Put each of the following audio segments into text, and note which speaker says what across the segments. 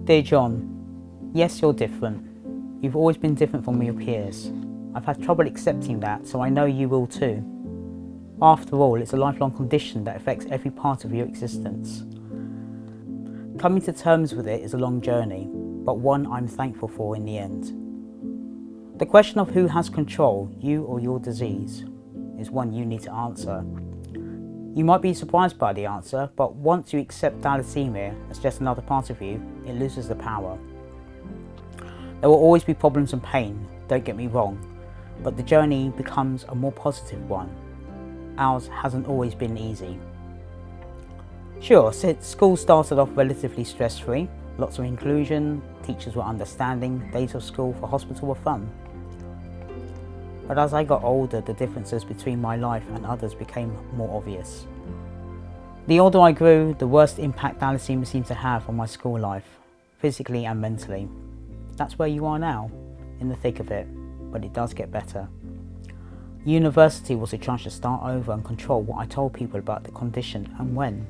Speaker 1: Dear John, yes, you're different. You've always been different from your peers. I've had trouble accepting that, so I know you will too. After all, it's a lifelong condition that affects every part of your existence. Coming to terms with it is a long journey, but one I'm thankful for in the end. The question of who has control, you or your disease, is one you need to answer. You might be surprised by the answer, but once you accept thalassemia as just another part of you, it loses the power. There will always be problems and pain, don't get me wrong, but the journey becomes a more positive one. Ours hasn't always been easy. Sure, school started off relatively stress-free, lots of inclusion, teachers were understanding, days of school for hospital were fun. But as I got older, the differences between my life and others became more obvious. The older I grew, the worse impact thalassemia seemed to have on my school life, physically and mentally. That's where you are now, in the thick of it, but it does get better. University was a chance to start over and control what I told people about the condition and when.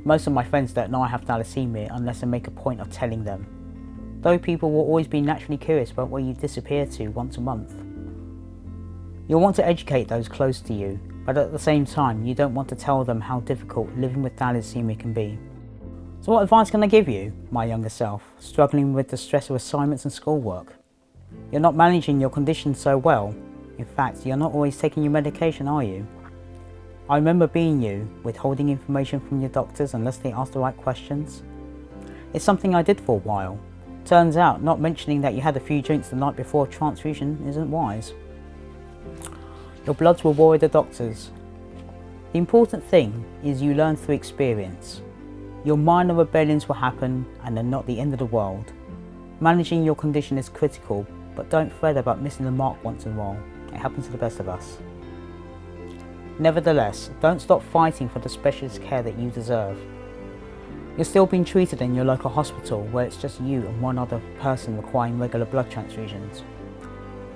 Speaker 1: Most of my friends don't know I have thalassemia unless I make a point of telling them, though people will always be naturally curious about where you disappear to once a month. You'll want to educate those close to you, but at the same time you don't want to tell them how difficult living with thalassemia can be. So what advice can I give you, my younger self, struggling with the stress of assignments and schoolwork? You're not managing your condition so well. In fact, you're not always taking your medication, are you? I remember being you, withholding information from your doctors unless they asked the right questions. It's something I did for a while. Turns out, not mentioning that you had a few drinks the night before a transfusion isn't wise. Your bloods will worry the doctors. The important thing is you learn through experience. Your minor rebellions will happen and they're not the end of the world. Managing your condition is critical, but don't fret about missing the mark once in a while. It happens to the best of us. Nevertheless, don't stop fighting for the specialist care that you deserve. You're still being treated in your local hospital where it's just you and one other person requiring regular blood transfusions.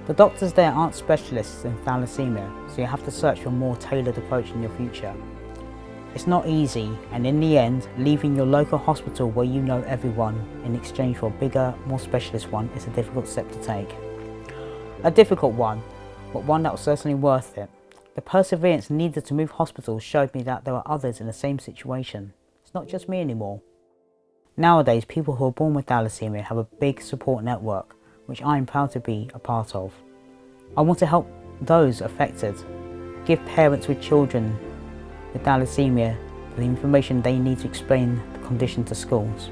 Speaker 1: The doctors there aren't specialists in thalassemia, so you have to search for a more tailored approach in your future. It's not easy, and in the end, leaving your local hospital where you know everyone in exchange for a bigger, more specialist one is a difficult step to take. A difficult one, but one that was certainly worth it. The perseverance needed to move hospitals showed me that there are others in the same situation. It's not just me anymore. Nowadays, people who are born with thalassemia have a big support network, which I am proud to be a part of. I want to help those affected, give parents with children with thalassemia the information they need to explain the condition to schools.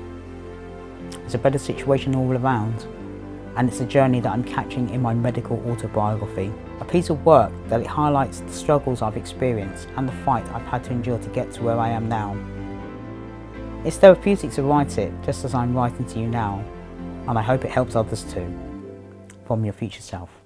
Speaker 1: It's a better situation all around, and it's a journey that I'm capturing in my medical autobiography. A piece of work that it highlights the struggles I've experienced and the fight I've had to endure to get to where I am now. It's therapeutic to write it, just as I'm writing to you now, and I hope it helps others too, from your future self.